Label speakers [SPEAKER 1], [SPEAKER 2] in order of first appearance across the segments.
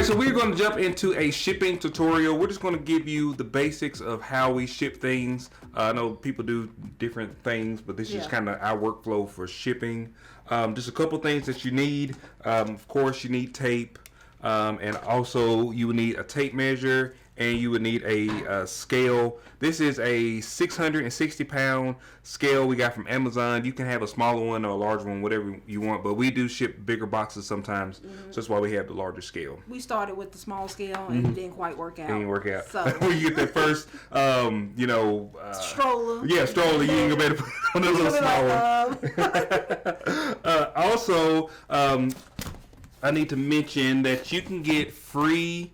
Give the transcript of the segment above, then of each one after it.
[SPEAKER 1] right, so we're going to jump into a shipping tutorial. We're just going to give you the basics of how we ship things. I know people do different things, but this is kind of our workflow for shipping. Just a couple things that you need. Of course, you need tape, and also you would need a tape measure, and you would need a scale. This is a 660-pound scale we got from Amazon. You can have a smaller one or a larger one, whatever you want, but we do ship bigger boxes sometimes, so that's why we have the larger scale.
[SPEAKER 2] We started with the small scale, and it didn't quite work out.
[SPEAKER 1] It didn't work out.
[SPEAKER 2] So
[SPEAKER 1] when you get that first,
[SPEAKER 2] stroller.
[SPEAKER 1] Yeah, stroller. You ain't gonna be able to put on a little small one. Also, I need to mention that you can get free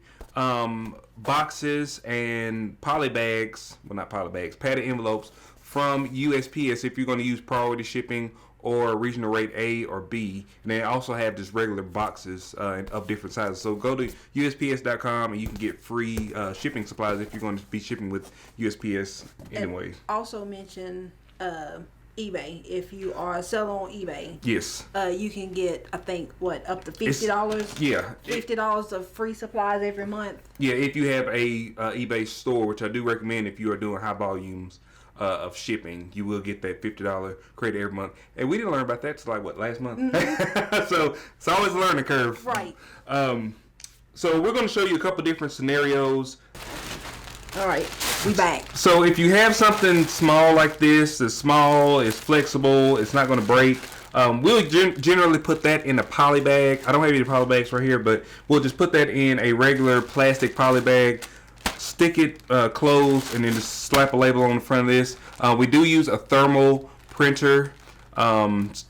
[SPEAKER 1] boxes and poly bags, well not poly bags, padded envelopes from USPS if you're going to use priority shipping or regional rate A or B. And they also have just regular boxes of different sizes. So go to USPS.com and you can get free shipping supplies if you're going to be shipping with USPS anyways.
[SPEAKER 2] And also mention eBay. If you are selling on eBay,
[SPEAKER 1] yes,
[SPEAKER 2] you can get, I think, up to $50.
[SPEAKER 1] Yeah,
[SPEAKER 2] $50 of free supplies every month. Yeah,
[SPEAKER 1] if you have a eBay store, which I do recommend if you are doing high volumes of shipping, you will get that $50 credit every month. And we didn't learn about that till last month. So it's always a learning curve.
[SPEAKER 2] Right.
[SPEAKER 1] So we're going to show you a couple different scenarios.
[SPEAKER 2] All right, we back.
[SPEAKER 1] So if you have something small like this, it's small, it's flexible, it's not going to break, we'll generally put that in a poly bag. I don't have any poly bags right here, but we'll just put that in a regular plastic poly bag, stick it closed, and then just slap a label on the front of this. We do use a thermal printer.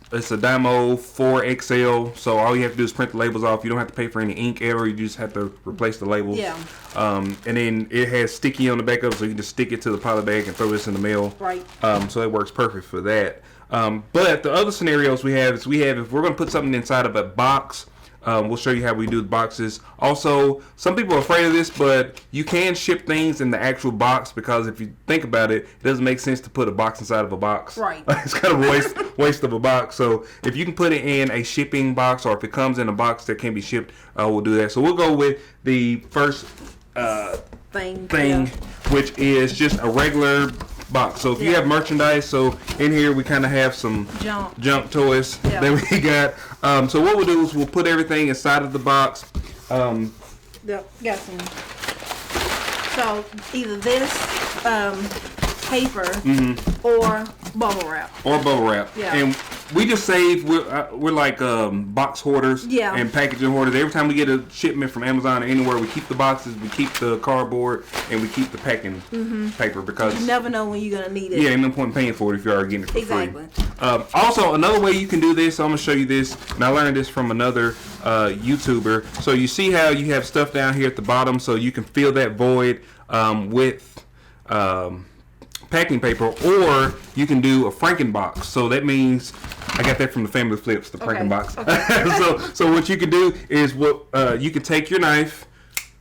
[SPEAKER 1] It's a Dymo 4XL, so all you have to do is print the labels off. You don't have to pay for any ink ever. You just have to replace the labels.
[SPEAKER 2] Yeah.
[SPEAKER 1] And then it has sticky on the back of it, so you can just stick it to the poly bag and throw this in the mail.
[SPEAKER 2] Right.
[SPEAKER 1] So it works perfect for that. But the other scenarios we have if we're going to put something inside of a box, we'll show you how we do the boxes. Also, some people are afraid of this, but you can ship things in the actual box because if you think about it, it doesn't make sense to put a box inside of a box.
[SPEAKER 2] Right.
[SPEAKER 1] It's kind of a waste of a box. So if you can put it in a shipping box, or if it comes in a box that can be shipped, we'll do that. So we'll go with the first thing, which is just a regular box. So if you have merchandise, so in here we kind of have some junk toys that we got. So what we'll do is we'll put everything inside of the box.
[SPEAKER 2] Yep, got some. So either this paper or bubble wrap.
[SPEAKER 1] Yeah. And we just save. We're like box hoarders and packaging hoarders. Every time we get a shipment from Amazon or anywhere, we keep the boxes, we keep the cardboard, and we keep the packing paper because
[SPEAKER 2] you never know when you're gonna need it.
[SPEAKER 1] Yeah, ain't no point in paying for it if you're already getting it for
[SPEAKER 2] free.
[SPEAKER 1] Also, another way you can do this, I'm gonna show you this, and I learned this from another YouTuber. So you see how you have stuff down here at the bottom, so you can fill that void with packing paper, or you can do a Frankenbox. So that means I got that from the Family Flips, the Frankenbox. Okay. so what you can do is you can take your knife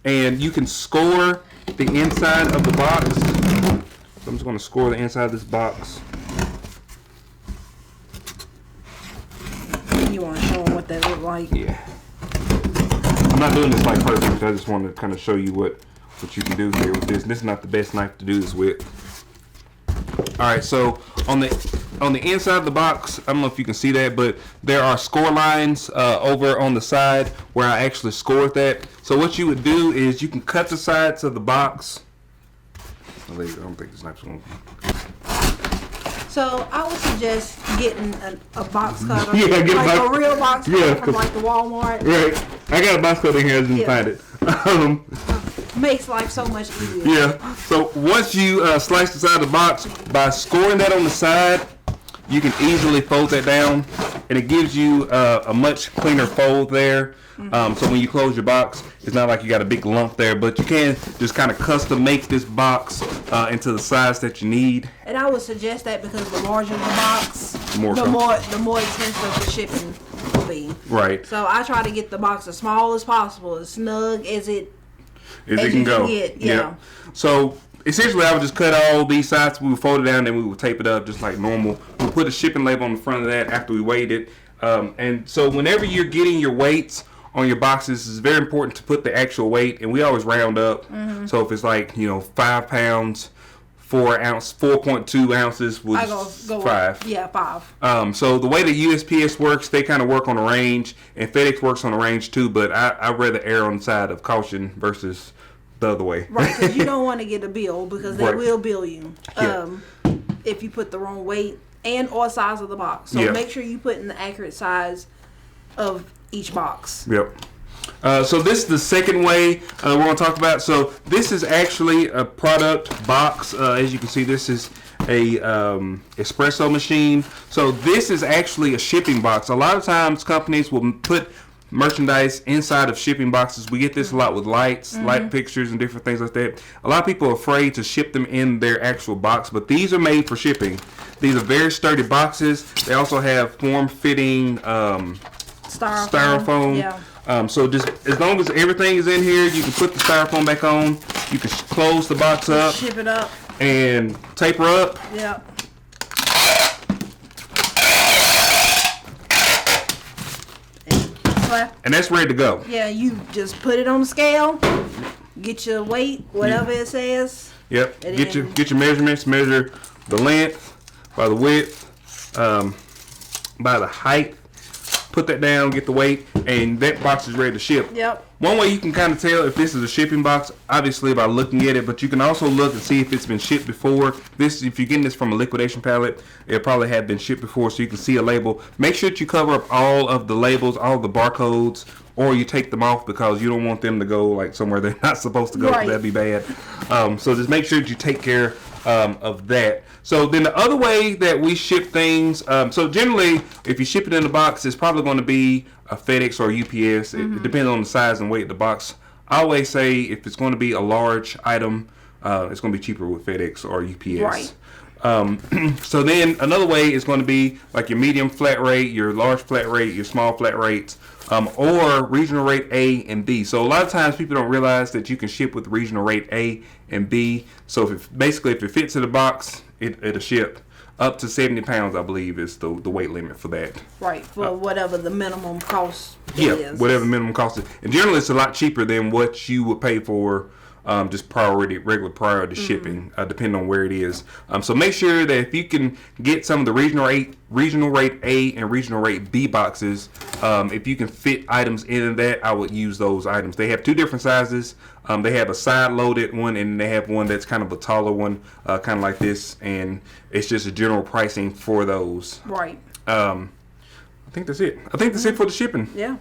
[SPEAKER 1] and you can score the inside of the box. So I'm just going to score the inside of this box.
[SPEAKER 2] You want to show them what that look like?
[SPEAKER 1] Yeah. I'm not doing this like perfect. I just want to kind of show you what you can do here with this. This is not the best knife to do this with. All right, so on the inside of the box, I don't know if you can see that, but there are score lines over on the side where I actually scored that. So what you would do is you can cut the sides of the box. I don't think this knife's going to.
[SPEAKER 2] So I would suggest getting a box cutter,
[SPEAKER 1] a
[SPEAKER 2] real box cutter from like the Walmart.
[SPEAKER 1] Right, I got a box cutter in here. I didn't find it.
[SPEAKER 2] Makes life so much easier.
[SPEAKER 1] Yeah. So once you slice the side of the box, by scoring that on the side, you can easily fold that down, and it gives you a much cleaner fold there. So when you close your box, it's not like you got a big lump there, but you can just kind of custom make this box into the size that you need.
[SPEAKER 2] And I would suggest that because the larger the box, the more expensive the shipping will be.
[SPEAKER 1] Right.
[SPEAKER 2] So I try to get the box as small as possible, as snug as it
[SPEAKER 1] can go.
[SPEAKER 2] Yeah.
[SPEAKER 1] So essentially, I would just cut all these sides. We would fold it down, then we would tape it up just like normal. We'll put a shipping label on the front of that after we weighed it. And so whenever you're getting your weights on your boxes, it's very important to put the actual weight, and we always round up. So if it's like 5 pounds, 4 ounce, 4.2 ounces was
[SPEAKER 2] go
[SPEAKER 1] 5.
[SPEAKER 2] Yeah, 5.
[SPEAKER 1] So the way the USPS works, they kind of work on a range, and FedEx works on a range too. But I'd rather err on the side of caution versus the other way.
[SPEAKER 2] Right, because you don't want to get a bill because they will bill you if you put the wrong weight and or size of the box. So make sure you put in the accurate size of each box.
[SPEAKER 1] Yep. So this is the second way we're going to talk about. So this is actually a product box. As you can see, this is a espresso machine. So this is actually a shipping box. A lot of times companies will put merchandise inside of shipping boxes. We get this a lot with lights, light fixtures, and different things like that. A lot of people are afraid to ship them in their actual box, but these are made for shipping. These are very sturdy boxes. They also have form-fitting styrofoam.
[SPEAKER 2] Yeah.
[SPEAKER 1] So just as long as everything is in here, you can put the styrofoam back on. You can close the box up.
[SPEAKER 2] Ship it up.
[SPEAKER 1] And tape her up.
[SPEAKER 2] Yeah.
[SPEAKER 1] And that's ready to go.
[SPEAKER 2] Yeah, you just put it on the scale, get your weight, whatever it says.
[SPEAKER 1] Yep. Get your measurements. Measure the length by the width, by the height. Put that down, get the weight, and that box is ready to ship.
[SPEAKER 2] Yep.
[SPEAKER 1] One way you can kind of tell if this is a shipping box, obviously by looking at it, but you can also look and see if it's been shipped before. If you're getting this from a liquidation pallet, it probably had been shipped before, so you can see a label. Make sure that you cover up all of the labels, all the barcodes, or you take them off because you don't want them to go like somewhere they're not supposed to go. Right. That'd be bad. So just make sure that you take care of that. So then the other way that we ship things, so generally if you ship it in a box, it's probably going to be a FedEx or UPS. It depends on the size and weight of the box. I always say if it's going to be a large item, it's going to be cheaper with FedEx or UPS. Right. So then another way is going to be like your medium flat rate, your large flat rate, your small flat rates, or regional rate A and B. So a lot of times people don't realize that you can ship with regional rate A and B. So if it fits in the box, it'll ship. Up to 70 pounds, I believe, is the weight limit for that.
[SPEAKER 2] Right, for whatever the minimum cost is.
[SPEAKER 1] Yeah, whatever minimum cost is. And generally, it's a lot cheaper than what you would pay for just regular priority shipping, depending on where it is. So make sure that if you can get some of the regional rate A and regional rate B boxes, if you can fit items in that, I would use those items. They have 2 different sizes. They have a side-loaded one, and they have one that's kind of a taller one, kind of like this, and it's just a general pricing for those.
[SPEAKER 2] Right.
[SPEAKER 1] I think that's it. I think that's it for the shipping.
[SPEAKER 2] Yeah.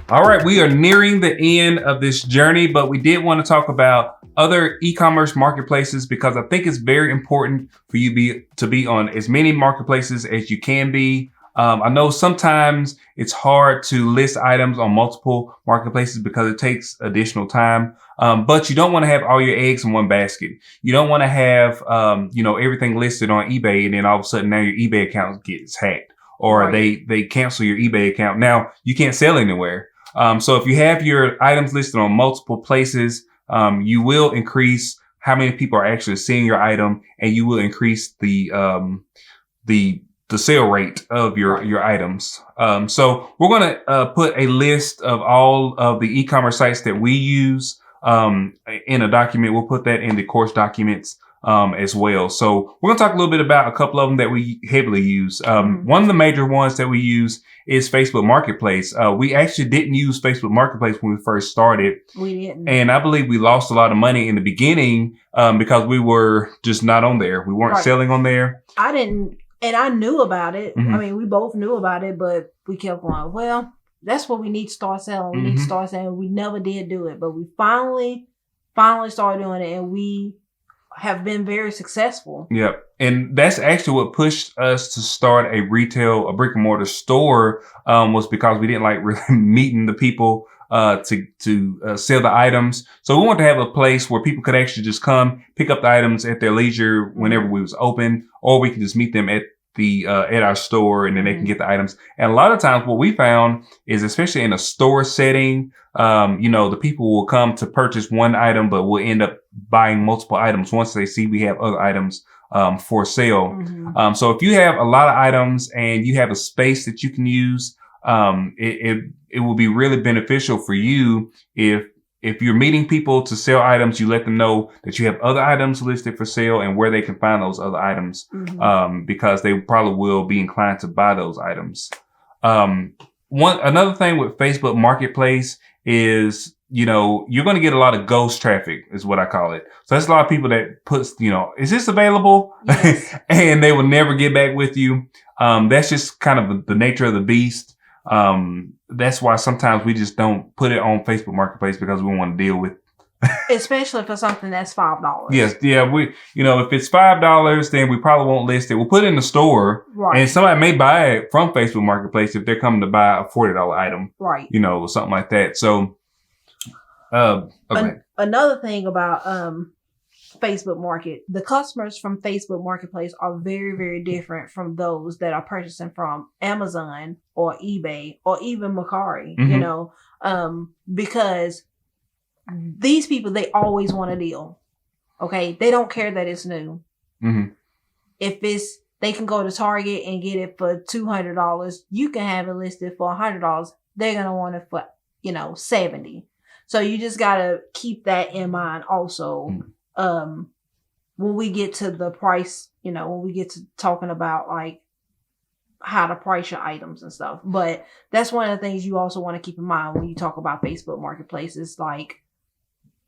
[SPEAKER 1] All right, we are nearing the end of this journey, but we did want to talk about other e-commerce marketplaces because I think it's very important for you to be on as many marketplaces as you can be. I know sometimes it's hard to list items on multiple marketplaces because it takes additional time. But you don't want to have all your eggs in one basket. You don't want to have, everything listed on eBay and then all of a sudden now your eBay account gets hacked or they cancel your eBay account. Now you can't sell anywhere. So if you have your items listed on multiple places, you will increase how many people are actually seeing your item, and you will increase the sale rate of your items. So we're going to put a list of all of the e-commerce sites that we use in a document. We'll put that in the course documents as well. So we're going to talk a little bit about a couple of them that we heavily use. One of the major ones that we use is Facebook Marketplace. We actually didn't use Facebook Marketplace when we first started.
[SPEAKER 2] We didn't.
[SPEAKER 1] And I believe we lost a lot of money in the beginning because we were just not on there. We weren't selling on there.
[SPEAKER 2] I didn't, and I knew about it. I mean, we both knew about it, but we kept going, well, that's what we need to start selling. We need to start selling. We never did do it, but we finally started doing it, and we have been very successful.
[SPEAKER 1] Yep. And that's actually what pushed us to start a brick and mortar store, was because we didn't like really meeting the people, to sell the items. So we wanted to have a place where people could actually just come pick up the items at their leisure whenever we was open, or we could just meet them at at our store, and then they can get the items. And a lot of times what we found is, especially in a store setting, the people will come to purchase one item, but will end up buying multiple items once they see we have other items for sale. So if you have a lot of items and you have a space that you can use, it will be really beneficial for you if you're meeting people to sell items. You let them know that you have other items listed for sale and where they can find those other items, because they probably will be inclined to buy those items. Another thing with Facebook Marketplace is, you're going to get a lot of ghost traffic, is what I call it. So that's a lot of people that puts, is this available? Yes. And they will never get back with you. That's just kind of the nature of the beast. That's why sometimes we just don't put it on Facebook Marketplace, because we want to deal with,
[SPEAKER 2] especially for something that's $5.
[SPEAKER 1] Yes. Yeah. If it's $5, then we probably won't list it. We'll put it in the store, right? And somebody may buy it from Facebook Marketplace if they're coming to buy a $40 item, right? Or something like that. So,
[SPEAKER 2] another thing about, Facebook Market, the customers from Facebook Marketplace are very, very different from those that are purchasing from Amazon or eBay or even Mercari, because these people, they always want a deal. Okay. They don't care that it's new. If they can go to Target and get it for $200. You can have it listed for $100. They're going to want it for, $70. So you just got to keep that in mind also. When we get to the price, when we get to talking about like how to price your items and stuff. But that's one of the things you also want to keep in mind when you talk about Facebook Marketplace, is like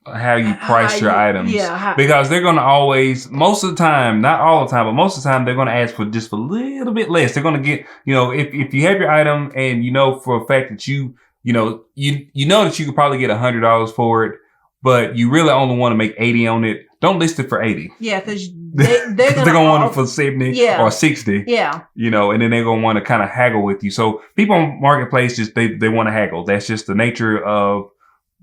[SPEAKER 1] how you price your items. Yeah. Because they're going to always, most of the time, not all the time, but most of the time, they're going to ask for just a little bit less. They're going to get, if you have your item and for a fact that you know that you could probably get $100 for it, but you really only want to make 80 on it, don't list it for 80. Yeah, because they're going to want it for 70 or 60. Yeah. And then they're going to want to kind of haggle with you. So people on Marketplace, just they want to haggle. That's just the nature of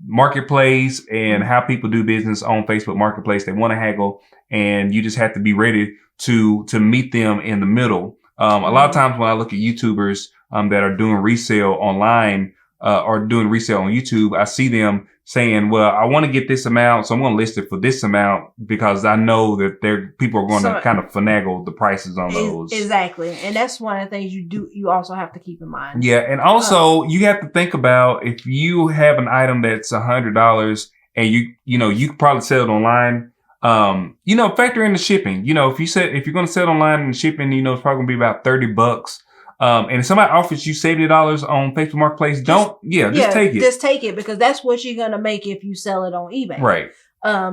[SPEAKER 1] Marketplace and how people do business on Facebook Marketplace. They want to haggle, and you just have to be ready to meet them in the middle. A lot of times when I look at YouTubers that are doing resale online or doing resale on YouTube, I see them saying, well, I want to get this amount, so I'm going to list it for this amount, because I know that people are going to kind of finagle the prices on those. Exactly. And that's one of the things you also have to keep in mind. Yeah. And also you have to think about, if you have an item that's $100 and you could probably sell it online, factor in the shipping. If you're going to sell it online and shipping, it's probably going to be about $30. And if somebody offers you $70 on Facebook Marketplace, just take it. Just take it, because that's what you're going to make if you sell it on eBay. Right.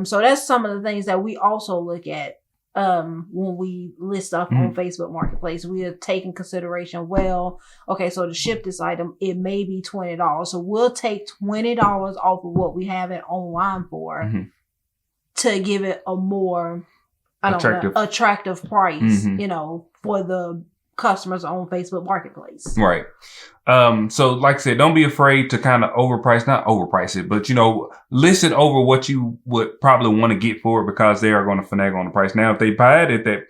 [SPEAKER 1] So that's some of the things that we also look at, when we list stuff on Facebook Marketplace. We are taking consideration, okay, so to ship this item, it may be $20. So we'll take $20 off of what we have it online for to give it a more, attractive price, for the customers on Facebook Marketplace. Right. So like I said, don't be afraid to kind of not overprice it, but list it over what you would probably want to get for it, because they are going to finagle on the price. Now, if they buy it at that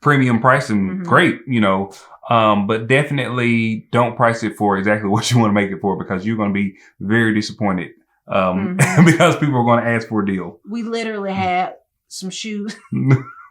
[SPEAKER 1] premium pricing, great, but definitely don't price it for exactly what you want to make it for, because you're going to be very disappointed, because people are going to ask for a deal. We literally had some shoes.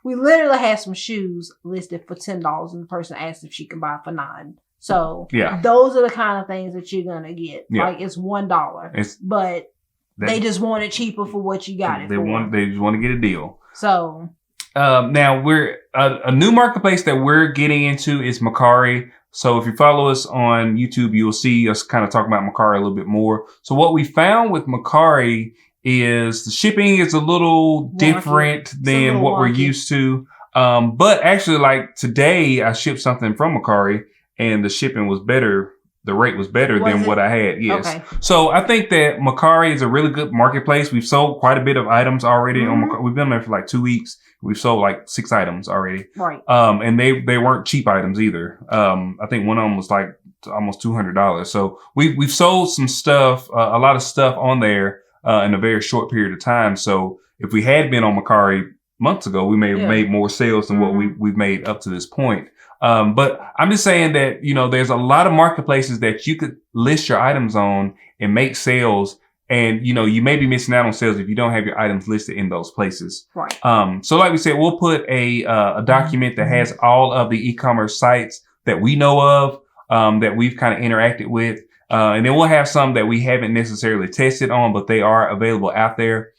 [SPEAKER 1] We literally had some shoes listed for $10, and the person asked if she can buy for $9. So those are the kind of things that you're gonna get. Yeah. Like, it's $1, but they just want it cheaper for what you got it for. They just want to get a deal. So now we're a new marketplace that we're getting into is Mercari. So if you follow us on YouTube, you'll see us kind of talk about Mercari a little bit more. So what we found with Mercari is the shipping is a little different than what we're used to. But actually, like today, I shipped something from Mercari and the shipping was better. The rate was better than what I had. Yes. Okay. So I think that Mercari is a really good marketplace. We've sold quite a bit of items already on Mercari. We've been there for like 2 weeks. We've sold like 6 items already. Right. And they weren't cheap items either. I think one of them was like almost $200. So we've sold some stuff, a lot of stuff on there, in a very short period of time. So if we had been on Mercari, months ago, we may have made more sales than what we've made up to this point. But I'm just saying that, you know, there's a lot of marketplaces that you could list your items on and make sales. And, you know, you may be missing out on sales if you don't have your items listed in those places.
[SPEAKER 2] Right.
[SPEAKER 1] So like we said, we'll put a document that has all of the e-commerce sites that we know of, that we've kind of interacted with. And then we'll have some that we haven't necessarily tested on, but they are available out there.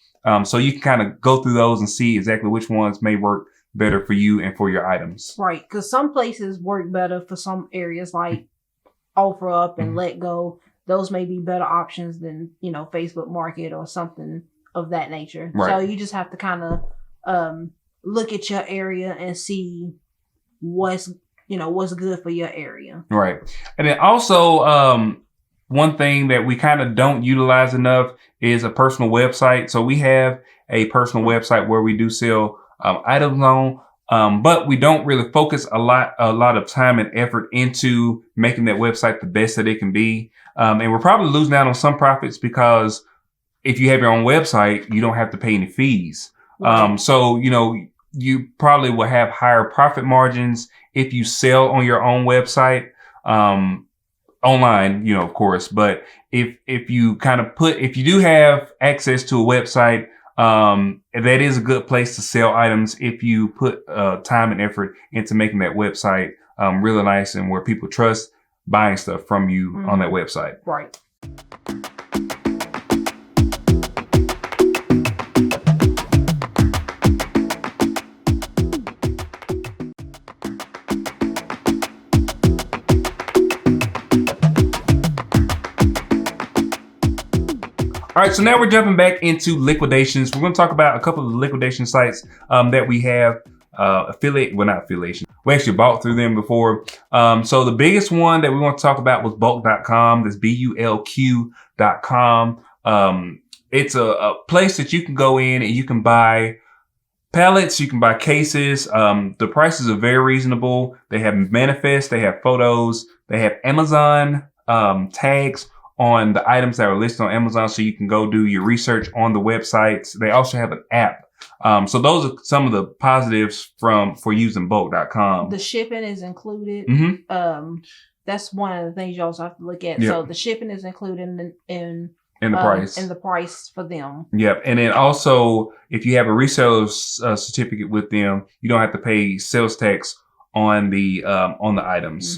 [SPEAKER 1] So you can kind of go through those and see exactly which ones may work better for you and for your items.
[SPEAKER 2] Right. Because some places work better for some areas, like OfferUp and Let Go. Those may be better options than, you know, Facebook Market or something of that nature.
[SPEAKER 1] Right.
[SPEAKER 2] So you just have to kind of look at your area and see what's good for your area.
[SPEAKER 1] Right. And then also, one thing that we kind of don't utilize enough is a personal website. So we have a personal website where we do sell items on, but we don't really focus a lot of time and effort into making that website the best that it can be. And we're probably losing out on some profits because if you have your own website, you don't have to pay any fees.
[SPEAKER 2] Right.
[SPEAKER 1] So, you know, you probably will have higher profit margins if you sell on your own website. Online, you know, of course, but if you do have access to a website, that is a good place to sell items if you put time and effort into making that website really nice and where people trust buying stuff from you on that website.
[SPEAKER 2] Right.
[SPEAKER 1] All right, so now we're jumping back into liquidations. We're going to talk about a couple of the liquidation sites that we have not affiliation. We actually bought through them before. So the biggest one that we want to talk about was bulk.com. That's bulq.com. It's a place that you can go in and you can buy pallets, you can buy cases. The prices are very reasonable. They have manifests, they have photos, they have Amazon tags on the items that are listed on Amazon, so you can go do your research on the websites. They also have an app. So those are some of the positives for using bulk.com.
[SPEAKER 2] The shipping is included. That's one of the things you also have to look at.
[SPEAKER 1] Yep.
[SPEAKER 2] So the shipping is included in the
[SPEAKER 1] price.
[SPEAKER 2] In the price for them.
[SPEAKER 1] Yep. And then also, if you have a reseller certificate with them, you don't have to pay sales tax on the items.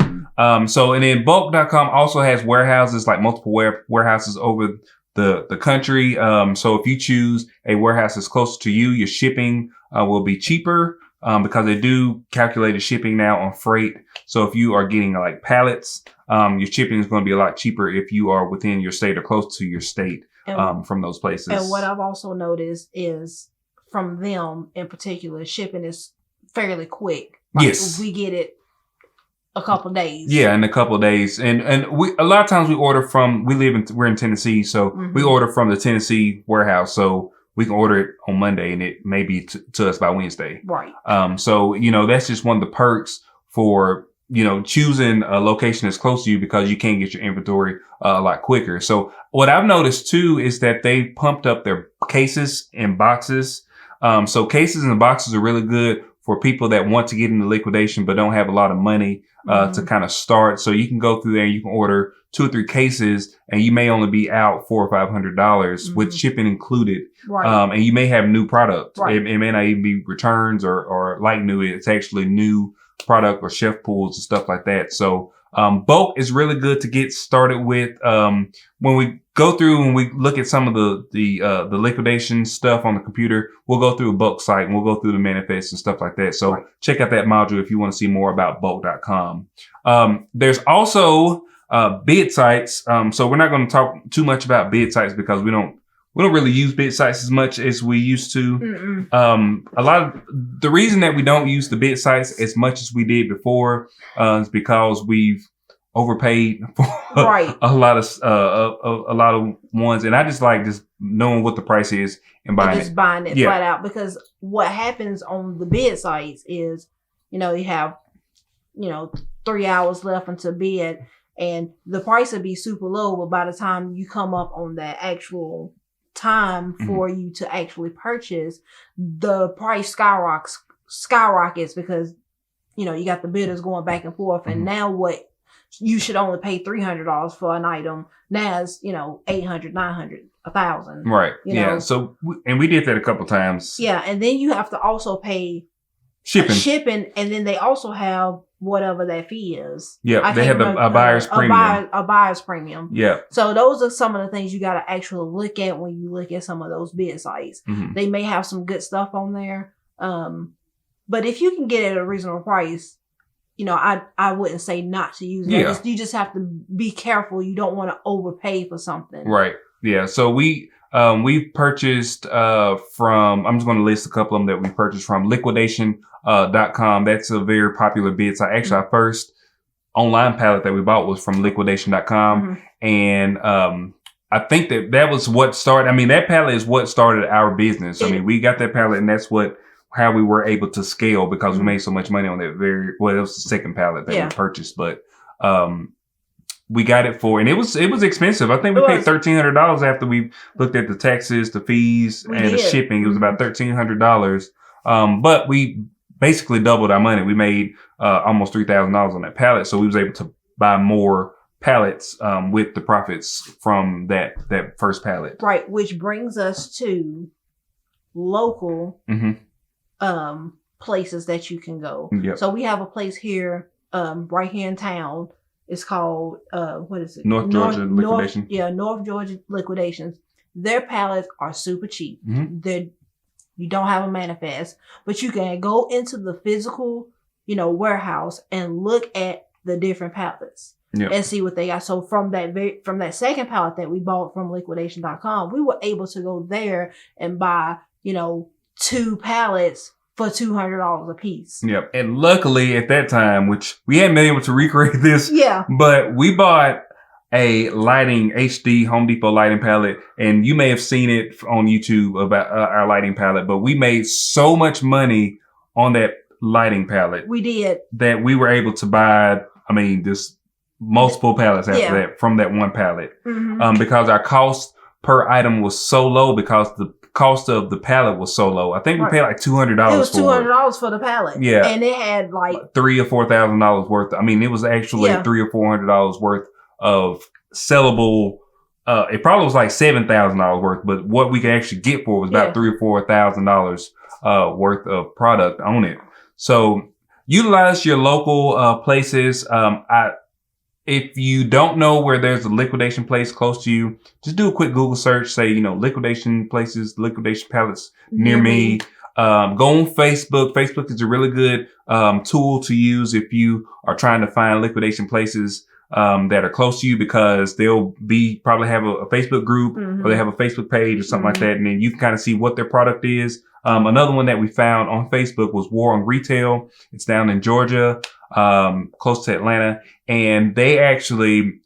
[SPEAKER 1] So, and then bulk.com also has warehouses, like multiple warehouses over the country. So if you choose a warehouse that's closer to you, your shipping will be cheaper, because they do calculated shipping now on freight. So if you are getting like pallets, your shipping is going to be a lot cheaper if you are within your state or close to your state, from those places.
[SPEAKER 2] And what I've also noticed is from them in particular, shipping is fairly quick. Like,
[SPEAKER 1] yes.
[SPEAKER 2] We get it a couple of days.
[SPEAKER 1] Yeah, in a couple of days. And we, a lot of times we order from, we're in Tennessee, so we order from the Tennessee warehouse. So we can order it on Monday and it may be to us by Wednesday.
[SPEAKER 2] Right.
[SPEAKER 1] So, you know, that's just one of the perks for, you know, choosing a location that's close to you, because you can get your inventory a lot quicker. So what I've noticed too is that they pumped up their cases and boxes. So cases and boxes are really good for people that want to get into liquidation but don't have a lot of money to kind of start. So you can go through there and you can order 2 or 3 cases, and you may only be out $400 or $500 with shipping included.
[SPEAKER 2] Right.
[SPEAKER 1] And you may have new product.
[SPEAKER 2] Right.
[SPEAKER 1] It may not even be returns or like new. It's actually new product or chef pools and stuff like that. So bulk is really good to get started with. When we go through and we look at some of the liquidation stuff on the computer, we'll go through a bulk site and we'll go through the manifests and stuff like that. So check out that module if you want to see more about bulk.com. There's also bid sites. So we're not going to talk too much about bid sites because we don't really use bid sites as much as we used to. A lot of the reason that we don't use the bid sites as much as we did before is because we've overpaid for a lot of ones, and I just like just knowing what the price is and buying it.
[SPEAKER 2] Buying it flat out, because what happens on the bid sites is, you know, you have, you know, 3 hours left until bid, and the price will be super low, but by the time you come up on that actual time for you to actually purchase, the price skyrockets because, you know, you got the bidders going back and forth. And now what you should only pay $300 for an item. Now it's, you know, $800, $900, $1,000.
[SPEAKER 1] Right.
[SPEAKER 2] You
[SPEAKER 1] yeah.
[SPEAKER 2] know?
[SPEAKER 1] So, and we did that a couple times.
[SPEAKER 2] Yeah. And then you have to also pay
[SPEAKER 1] shipping.
[SPEAKER 2] And then they also have whatever that fee is.
[SPEAKER 1] Yeah. They have a buyer's premium.
[SPEAKER 2] A buyer's premium.
[SPEAKER 1] Yeah.
[SPEAKER 2] So those are some of the things you got to actually look at when you look at some of those bid sites. They may have some good stuff on there. But if you can get it at a reasonable price, you know, I wouldn't say not to use it.
[SPEAKER 1] Yeah.
[SPEAKER 2] You just have to be careful. You don't want to overpay for something.
[SPEAKER 1] Right. Yeah. So we purchased from, I'm just going to list a couple of them that we purchased from liquidation.com. That's a very popular bid site. Actually, our first online pallet that we bought was from liquidation.com. And I think that was what started, I mean, that pallet is what started our business. I mean, we got that pallet and that's how we were able to scale because we made so much money on that it was the second pallet that we purchased, but we got it for, and it was expensive. I think we paid $1,300 after we looked at the taxes, the fees, the shipping. It was about $1,300. But we basically doubled our money. We made almost $3,000 on that pallet, so we was able to buy more pallets with the profits from that first pallet. Right,
[SPEAKER 2] which brings us to local places that you can go.
[SPEAKER 1] Yep.
[SPEAKER 2] So we have a place here, right here in town. It's called, what is it?
[SPEAKER 1] North Georgia Liquidation.
[SPEAKER 2] North Georgia Liquidations. Their pallets are super cheap. You don't have a manifest, but you can go into the physical, you know, warehouse and look at the different pallets and see what they got. So from that second pallet that we bought from liquidation.com, we were able to go there and buy, you know, 2 pallets for $200 a piece.
[SPEAKER 1] Yep. And luckily at that time, which we hadn't been able to recreate this, but we bought a lighting HD Home Depot lighting pallet, and you may have seen it on YouTube about our lighting pallet, but we made so much money on that lighting pallet.
[SPEAKER 2] We did.
[SPEAKER 1] That we were able to buy, I mean, just multiple pallets after that from that one pallet. Because our cost per item was so low because the cost of the pallet was so low. I think we paid like $200
[SPEAKER 2] It was $200 for the pallet.
[SPEAKER 1] Yeah.
[SPEAKER 2] And it had like
[SPEAKER 1] $3,000 or $4,000 worth. I mean, it was actually $300 or $400 worth of sellable. It probably was like $7,000 worth, but what we could actually get for was about $3,000 or $4,000 worth of product on it. So utilize your local places. If you don't know where there's a liquidation place close to you, just do a quick Google search. Say, you know, liquidation places, liquidation pallets near me. Go on Facebook. Facebook is a really good tool to use if you are trying to find liquidation places that are close to you, because they'll probably have a Facebook group or they have a Facebook page or something like that. And then you can kind of see what their product is. Another one that we found on Facebook was War on Retail. It's down in Georgia, close to Atlanta. And they actually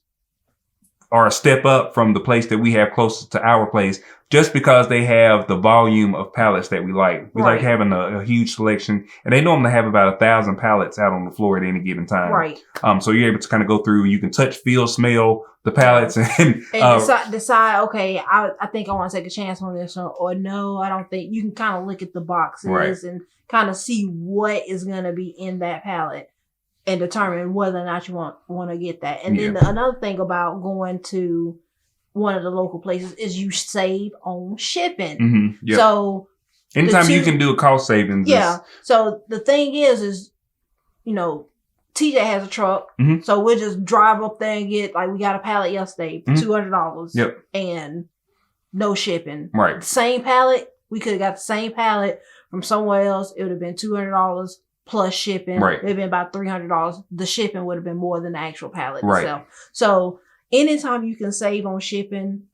[SPEAKER 1] are a step up from the place that we have closest to our place, just because they have the volume of pallets that we like. We like having a huge selection, and they normally have about 1,000 pallets out on the floor at any given time.
[SPEAKER 2] Right.
[SPEAKER 1] So you're able to kind of go through, you can touch, feel, smell the pallets and
[SPEAKER 2] decide, okay, I think I want to take a chance on this one, or no, I don't think. You can kind of look at the boxes and kind of see what is going to be in that pallet and determine whether or not you want to get that. And then another thing about going to one of the local places is you save on shipping. So
[SPEAKER 1] anytime you can do a cost savings.
[SPEAKER 2] So the thing is, you know, TJ has a truck. So we'll just drive up there and get, like, we got a pallet yesterday for $200 and no shipping.
[SPEAKER 1] Right.
[SPEAKER 2] The same pallet, we could have got the same pallet from somewhere else. It would have been $200 plus shipping. It would have been about $300. The shipping would have been more than the actual pallet itself. So anytime you can save on shipping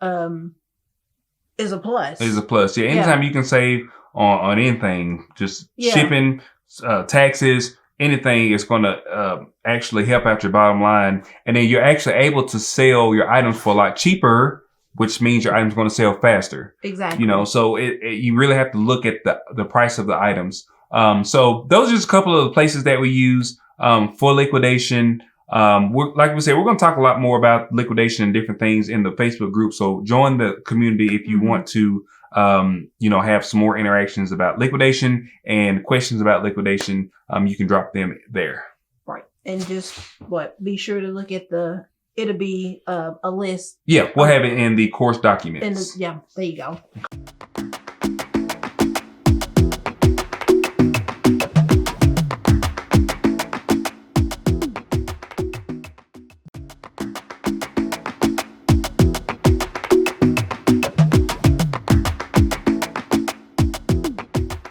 [SPEAKER 2] is a plus.
[SPEAKER 1] Is a plus. Yeah. Anytime you can save on anything, just shipping, taxes, anything is going to actually help out your bottom line. And then you're actually able to sell your items for a lot cheaper, which means your items going to sell faster.
[SPEAKER 2] Exactly.
[SPEAKER 1] You know, so you really have to look at the price of the items. So those are just a couple of the places that we use for liquidation. Like we said, we're going to talk a lot more about liquidation and different things in the Facebook group. So join the community if you want to, have some more interactions about liquidation and questions about liquidation. You can drop them there.
[SPEAKER 2] Right. And just be sure to look at it'll be a list.
[SPEAKER 1] Yeah, we'll have it in the course documents.
[SPEAKER 2] There you go.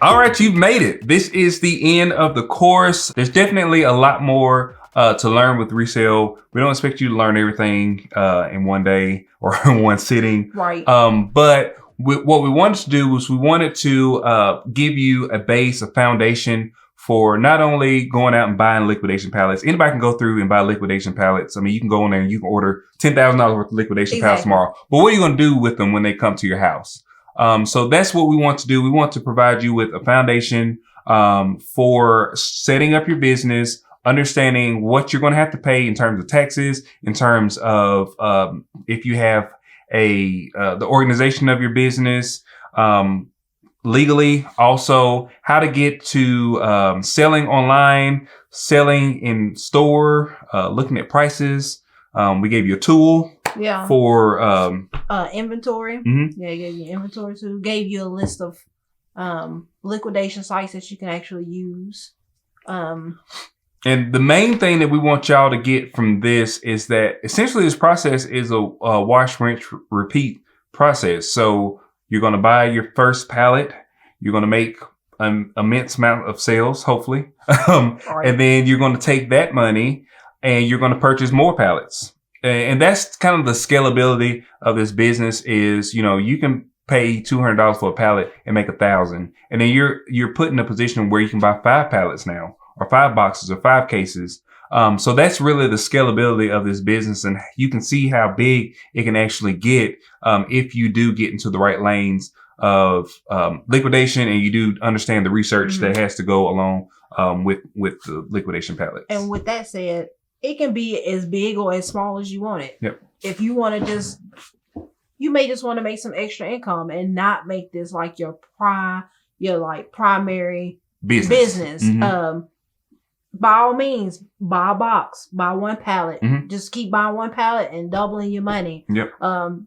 [SPEAKER 1] All right, you've made it. This is the end of the course. There's definitely a lot more to learn with resale. We don't expect you to learn everything in one day or in one sitting.
[SPEAKER 2] Right.
[SPEAKER 1] But what we wanted to do was we wanted to give you a base, a foundation for not only going out and buying liquidation pallets. Anybody can go through and buy liquidation pallets. I mean, you can go in there and you can order $10,000 worth of liquidation pallets tomorrow. But what are you going to do with them when they come to your house? So that's what we want to do. We want to provide you with a foundation for setting up your business, understanding what you're going to have to pay in terms of taxes, in terms of if you have the organization of your business, legally, also how to get to selling online, selling in store, looking at prices. We gave you a tool.
[SPEAKER 2] Yeah.
[SPEAKER 1] For
[SPEAKER 2] inventory.
[SPEAKER 1] Mm-hmm.
[SPEAKER 2] Yeah, gave you inventory. So gave you a list of liquidation sites that you can actually use.
[SPEAKER 1] And the main thing that we want y'all to get from this is that essentially this process is a wash, rinse, repeat process. So you're going to buy your first pallet. You're going to make an immense amount of sales, hopefully. Right. And then you're going to take that money and you're going to purchase more pallets. And that's kind of the scalability of this business is, you can pay $200 for a pallet and make $1,000. And then you're put in a position where you can buy 5 pallets now, or 5 boxes, or 5 cases. So that's really the scalability of this business. And you can see how big it can actually get, if you do get into the right lanes of, liquidation and you do understand the research that has to go along, with the liquidation pallets.
[SPEAKER 2] And with that said, it can be as big or as small as you want it.
[SPEAKER 1] Yep.
[SPEAKER 2] If you want to you may just want to make some extra income and not make this like your primary business.
[SPEAKER 1] Mm-hmm.
[SPEAKER 2] By all means, buy a box, buy 1 pallet.
[SPEAKER 1] Mm-hmm.
[SPEAKER 2] Just keep buying 1 pallet and doubling your money.
[SPEAKER 1] Yep.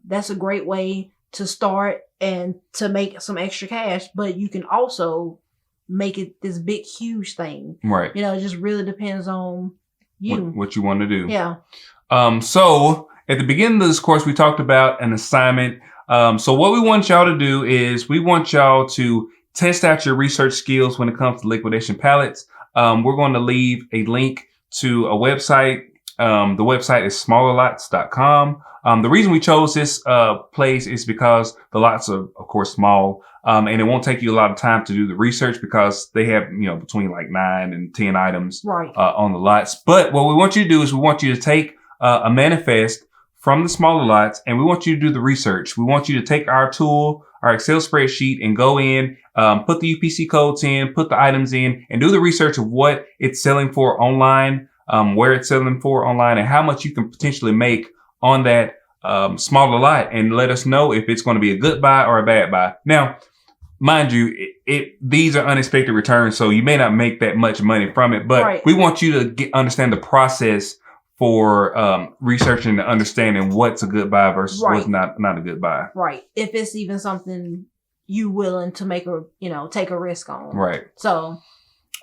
[SPEAKER 2] That's a great way to start and to make some extra cash, but you can also make it this big, huge thing.
[SPEAKER 1] Right.
[SPEAKER 2] It just really depends on
[SPEAKER 1] what you want to do.
[SPEAKER 2] Yeah.
[SPEAKER 1] So at the beginning of this course, we talked about an assignment. So what we want y'all to do is we want y'all to test out your research skills when it comes to liquidation pallets. We're going to leave a link to a website. The website is smallerlots.com. The reason we chose this place is because the lots are, of course, small. And it won't take you a lot of time to do the research because they have, between like 9 and 10 items on the lots. But what we want you to do is we want you to take a manifest from the smaller lots and we want you to do the research. We want you to take our tool, our Excel spreadsheet, and go in, put the UPC codes in, put the items in, and do the research of what it's selling for online, where it's selling for online, and how much you can potentially make on that smaller lot, and let us know if it's going to be a good buy or a bad buy. Now, mind you, these are unexpected returns, so you may not make that much money from it, but we want you to understand the process for researching and understanding what's a good buy versus what's not a good buy. Right.
[SPEAKER 2] If it's even something you willing to take a risk on.
[SPEAKER 1] Right.
[SPEAKER 2] So.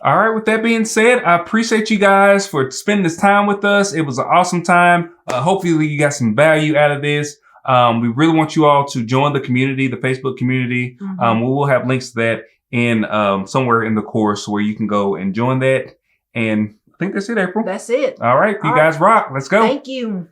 [SPEAKER 1] All right. With that being said, I appreciate you guys for spending this time with us. It was an awesome time. Hopefully you got some value out of this. We really want you all to join the community, the Facebook community. We will have links to that in somewhere in the course where you can go and join that. And I think that's it, April.
[SPEAKER 2] That's it.
[SPEAKER 1] All right. You guys rock. Let's go.
[SPEAKER 2] Thank you.